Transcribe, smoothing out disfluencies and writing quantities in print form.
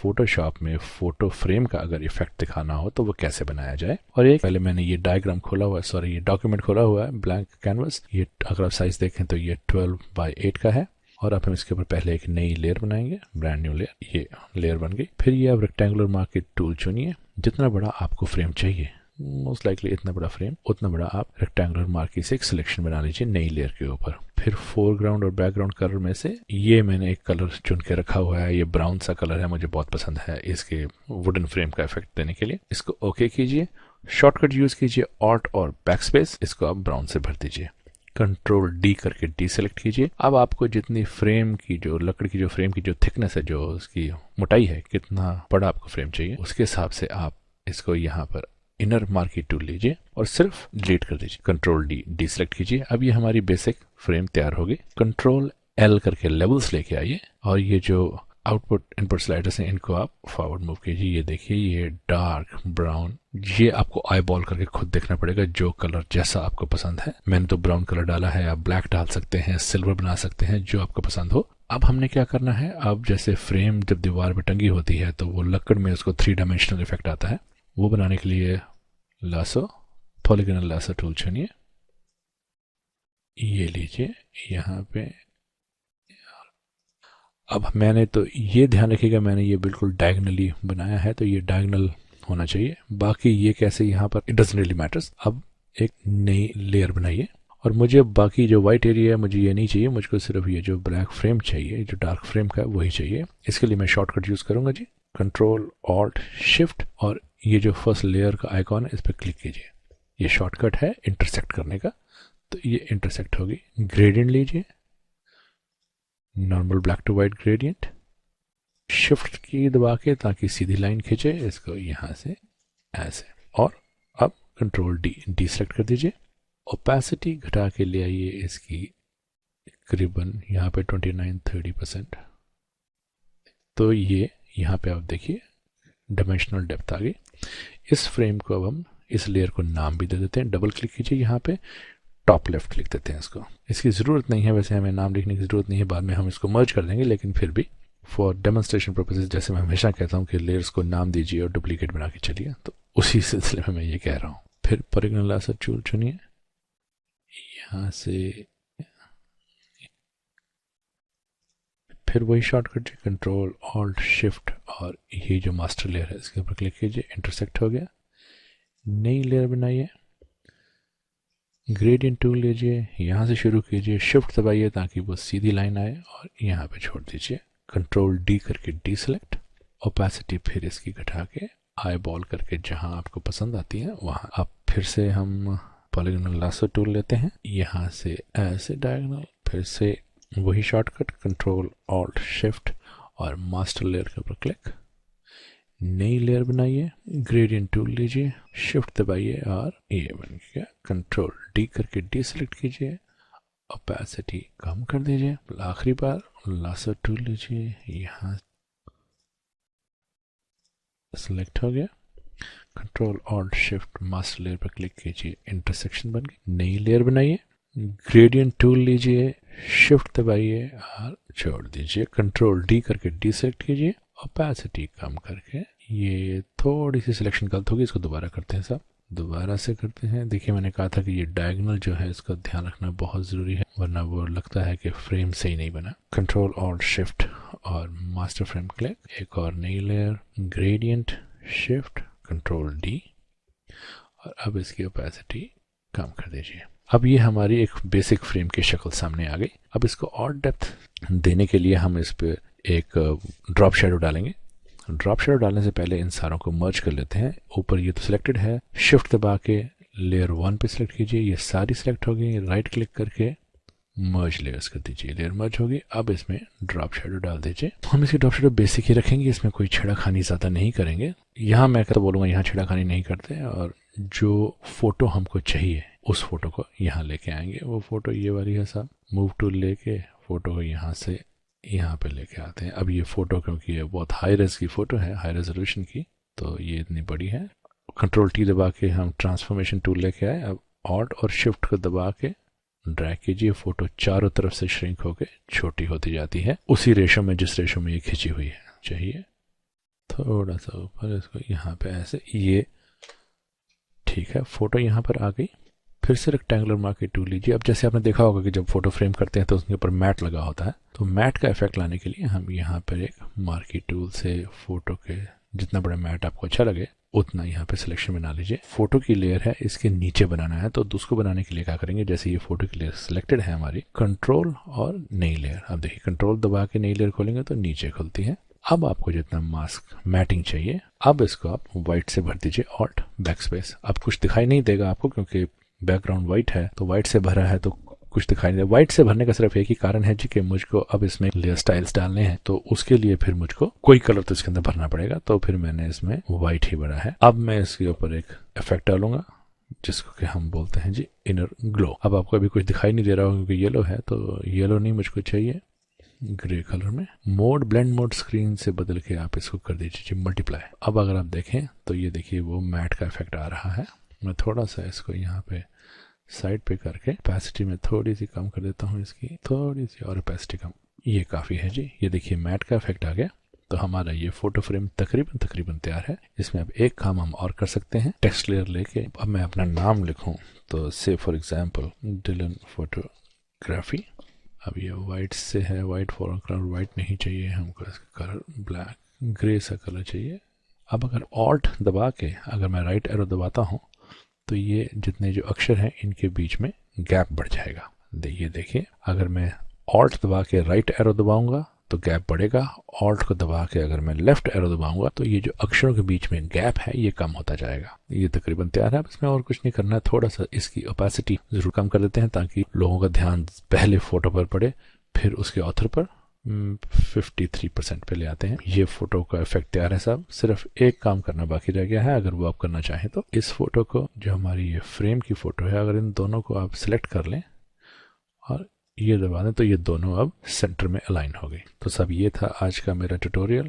Photoshop में photo frame का अगर इफेक्ट दिखाना हो तो वो कैसे बनाया जाए। और एक पहले मैंने ये डायग्राम खोला हुआ है, सॉरी ये डॉक्यूमेंट खोला हुआ है, ब्लैंक कैनवस। ये अगर आप साइज देखें तो ये 12:8 का है। और अब हम इसके ऊपर पहले एक नई लेयर बनाएंगे, ब्रांड न्यू लेयर। ये लेयर बन गई। फिर ये आप रेक्टेंगुलर मार्केट टूल चुनिए, जितना बड़ा आपको फ्रेम चाहिए, मोस्ट लाइकली इतना बड़ा फ्रेम, उतना बड़ा आप रेक्टेंगुलर मार्की से एक सिलेक्शन बना लीजिए नई लेयर के ऊपर। फिर फोरग्राउंड और बैकग्राउंड कलर में से ये मैंने एक कलर चुन के रखा हुआ है, ये ब्राउन सा कलर है, मुझे बहुत पसंद है इसके वुडन फ्रेम का इफेक्ट देने के लिए। इसको ओके कीजिए, शॉर्टकट यूज कीजिए ऑल्ट और बैकस्पेस, इसको आप ब्राउन से भर दीजिए। कंट्रोल डी करके डी सेलेक्ट कीजिए। अब आपको जितनी फ्रेम की जो लकड़ी की जो फ्रेम की जो थिकनेस है, जो उसकी मोटाई है, कितना बड़ा आपको फ्रेम चाहिए, उसके हिसाब से आप इसको यहाँ पर इनर मार्की टूल लीजिए और सिर्फ डिलीट कर दीजिए। कंट्रोल डी डी सेलेक्ट कीजिए। अब ये हमारी बेसिक फ्रेम तैयार होगी। कंट्रोल एल करके लेवल्स लेके आइए और ये जो आउटपुट इनपुट स्लाइडर्स हैं इनको आप फॉरवर्ड मूव कीजिए। ये देखिए ये डार्क ब्राउन, ये आपको आई बॉल करके खुद देखना पड़ेगा जो कलर जैसा आपको पसंद है। मैंने तो ब्राउन कलर डाला है, आप ब्लैक डाल सकते हैं, सिल्वर बना सकते हैं, जो आपको पसंद हो। अब हमने क्या करना है, अब जैसे फ्रेम जब दीवार पर टंगी होती है तो वो लकड़ में उसको 3 डायमेंशनल इफेक्ट आता है। वो बनाने के लिए लासो पॉलीगोनल लासो टूल चुनिए, ये लीजिए यहाँ पे। अब मैंने तो ये ध्यान रखिएगा, मैंने ये बिल्कुल डायगनली बनाया है तो ये डायगनल होना चाहिए। बाकी ये कैसे यहाँ पर इट डजंट रियली मैटर्स। अब एक नई लेयर बनाइए और मुझे बाकी जो वाइट एरिया है मुझे ये नहीं चाहिए, मुझको सिर्फ ये जो ब्लैक फ्रेम चाहिए, जो डार्क फ्रेम का है वही चाहिए। इसके लिए मैं शॉर्टकट यूज करूंगा जी, कंट्रोल ऑल्ट शिफ्ट, और ये जो फर्स्ट लेयर का आइकॉन है इस पर क्लिक कीजिए। ये शॉर्टकट है इंटरसेक्ट करने का, तो ये इंटरसेक्ट होगी। ग्रेडियंट लीजिए, normal black to white gradient, shift की दबा के ताकि सीधी लाइन खींचे इसको यहाँ से ऐसे। और अब कंट्रोल डी डी सेलेक्ट कर दीजिए। ओपेसिटी घटा के ले आइए इसकी करीबन यहाँ पे 29-30%। तो ये यहाँ पे आप देखिए डायमेंशनल डेप्थ आ गई। इस फ्रेम को अब हम इस लेयर को नाम भी दे देते हैं। डबल क्लिक कीजिए, यहाँ पे टॉप लेफ्ट लिख देते हैं इसको। इसकी ज़रूरत नहीं है, वैसे हमें नाम लिखने की ज़रूरत नहीं है, बाद में हम इसको मर्ज कर देंगे, लेकिन फिर भी फॉर डेमोन्स्ट्रेशन पर्पसेस जैसे मैं हमेशा कहता हूँ कि लेयर्स को नाम दीजिए और डुप्लीकेट बना के चलिए, तो उसी सिलसिले में मैं ये कह रहा हूँ। फिर पॉलीगोनल लासो टूल चुनिए, यहाँ से फिर वही शॉर्टकट कंट्रोल ऑल्ट शिफ्ट, और ये जो मास्टर लेयर है इसके ऊपर क्लिक कीजिए। इंटरसेक्ट हो गया। नई लेयर बनाइए, ग्रेडियंट टूल लीजिए, यहाँ से शुरू कीजिए, शिफ्ट दबाइए ताकि वो सीधी लाइन आए और यहाँ पे छोड़ दीजिए। कंट्रोल डी करके डी सेलेक्ट। ओपेसिटी फिर इसकी घटा के आई बॉल करके जहाँ आपको पसंद आती है वहाँ। अब फिर से हम पॉलीगोनल लासो टूल लेते हैं, यहाँ से ऐसे डायगोनल, फिर से वही शॉर्टकट कंट्रोल ऑल्ट शिफ्ट और मास्टर लेयर के ऊपर क्लिक। नई लेयर बनाइए, ग्रेडियंट टूल लीजिए, शिफ्ट दबाइए और ये बन गया। कंट्रोल डी करके डी सेलेक्ट कीजिए, ओपेसिटी कम कर दीजिए। आखिरी बार लासो टूल लीजिए, यहाँ सेलेक्ट हो गया। Control alt shift master layer पर क्लिक कीजिए, इंटरसेक्शन बन गई। नई लेयर बनाइए, ग्रेडियंट टूल लीजिए, शिफ्ट दबाइए और छोड़ दीजिए। कंट्रोल डी करके डी सेलेक्ट कीजिए, ओपेसिटी कम करके। ये थोड़ी सी सिलेक्शन गलत होगी, इसको दोबारा करते हैं साहब, दोबारा से करते हैं। देखिए मैंने कहा था कि ये डायगोनल जो है इसका ध्यान रखना बहुत ज़रूरी है, वरना वो लगता है कि फ्रेम सही नहीं बना। कंट्रोल ऑल्ट शिफ्ट और मास्टर फ्रेम क्लिक। एक और नई layer, gradient shift control D, और अब इसकी ओपेसिटी कम कर दीजिए। अब ये हमारी एक बेसिक फ्रेम की शक्ल सामने आ गई। अब इसको और डेप्थ देने के लिए हम इस पे एक ड्रॉप शेडो डालेंगे। ड्रॉप शेडो डालने से पहले इन सारों को मर्ज कर लेते हैं। ऊपर ये तो सिलेक्टेड है, शिफ्ट दबा के लेयर 1 पे सिलेक्ट कीजिए, ये सारी सिलेक्ट हो गई। राइट क्लिक करके मर्ज लेयर्स कर दीजिए, लेयर मर्ज होगी। अब इसमें ड्रॉप शेडो डाल दीजिए। हम इसकी ड्रॉप शेडो बेसिक ही रखेंगे, इसमें कोई छेड़ाखानी ज़्यादा नहीं करेंगे। यहाँ मैं तो बोलूँगा यहाँ छेड़ाखानी नहीं करते, और जो फोटो हमको चाहिए उस फोटो को यहाँ लेके आएंगे। वो फोटो ये वाली है साहब, मूव टूल लेके फोटो को यहाँ से यहाँ पे लेके आते हैं। अब ये फोटो क्योंकि ये बहुत हाई रेज की फोटो है, हाई रेजोल्यूशन की, तो ये इतनी बड़ी है। कंट्रोल टी दबा के हम ट्रांसफॉर्मेशन टूल लेके आए। अब ऑल्ट और शिफ्ट को दबा के ड्रैग कीजिए, फोटो चारों तरफ से श्रिंक होके छोटी होती जाती है, उसी रेशो में जिस रेशो में ये खिंची हुई है चाहिए। थोड़ा सा ऊपर इसको यहाँ पे ऐसे, ये ठीक है, फोटो यहाँ पर आ गई। फिर से रेक्टेंगुलर मार्की टूल लीजिए। अब जैसे आपने देखा होगा कि जब फोटो फ्रेम करते हैं तो उसके ऊपर मैट लगा होता है, तो मैट का इफेक्ट लाने के लिए हम यहाँ पर एक मार्की टूल से फोटो के जितना बड़ा मैट आपको अच्छा लगे उतना यहाँ पे सिलेक्शन बना लीजिए। फोटो की लेयर है इसके नीचे बनाना है, तो उसको बनाने के लिए क्या करेंगे, जैसे ये फोटो की लेयर सिलेक्टेड है हमारी, कंट्रोल और नई लेयर। अब देखिए कंट्रोल दबा के नई लेयर खोलेंगे तो नीचे खुलती है। अब आपको जितना मास्क मैटिंग चाहिए, अब इसको आप व्हाइट से भर दीजिए, ऑल्ट बैकस्पेस। अब कुछ दिखाई नहीं देगा आपको क्योंकि बैकग्राउंड व्हाइट है, तो व्हाइट से भरा है तो कुछ दिखाई नहीं दे। व्हाइट से भरने का सिर्फ एक ही कारण है जी कि मुझको अब इसमें लेयर स्टाइल्स डालने हैं, तो उसके लिए फिर मुझको कोई कलर तो इसके अंदर भरना पड़ेगा, तो फिर मैंने इसमें व्हाइट ही भरा है। अब मैं इसके ऊपर एक इफेक्ट डालूंगा जिसको कि हम बोलते हैं जी इनर ग्लो। अब आपको अभी कुछ दिखाई नहीं दे रहा होगा क्योंकि येलो है, तो येलो नहीं, मुझको चाहिए ग्रे कलर में। मोड ब्लेंड मोड स्क्रीन से बदल के आप इसको कर दीजिए मल्टीप्लाई। अब अगर आप देखें तो ये देखिए वो मैट का इफेक्ट आ रहा है। मैं थोड़ा सा इसको यहाँ पे साइड पे करके ओपेसिटी में थोड़ी सी कम कर देता हूँ, इसकी थोड़ी सी और ओपेसिटी कम, ये काफ़ी है जी। ये देखिए मैट का इफेक्ट आ गया। तो हमारा ये फोटो फ्रेम तकरीबन तैयार है। इसमें अब एक काम हम और कर सकते हैं, टेक्स्ट लेयर लेके अब मैं अपना नाम लिखूं, तो से फॉर एग्जांपल डिलन फोटोग्राफी। अब ये वाइट से है, वाइट फोरग्राउंड वाइट नहीं चाहिए हमको, इसका कलर ब्लैक ग्रे सा कलर चाहिए। अब अगर ऑल्ट दबा के अगर मैं राइट एरो दबाता हूँ तो ये जितने जो अक्षर हैं इनके बीच में गैप बढ़ जाएगा। ये देखिए अगर मैं ऑल्ट दबा के राइट एरो दबाऊंगा तो गैप बढ़ेगा, ऑल्ट को दबा के अगर मैं लेफ्ट एरो दबाऊंगा तो ये जो अक्षरों के बीच में गैप है ये कम होता जाएगा। ये तकरीबन तैयार है। अब इसमें और कुछ नहीं करना है, थोड़ा सा इसकी ओपेसिटी जरूर कम कर देते हैं ताकि लोगों का ध्यान पहले फोटो पर पड़े, फिर उसके ऑथर पर 53% पे ले आते हैं। ये फोटो का इफेक्ट तैयार है साहब। सिर्फ एक काम करना बाकी रह गया है, अगर वो आप करना चाहें तो इस फोटो को, जो हमारी ये फ्रेम की फोटो है, अगर इन दोनों को आप सिलेक्ट कर लें और ये दबा दें तो ये दोनों अब सेंटर में अलाइन हो गई। तो सब ये था आज का मेरा ट्यूटोरियल।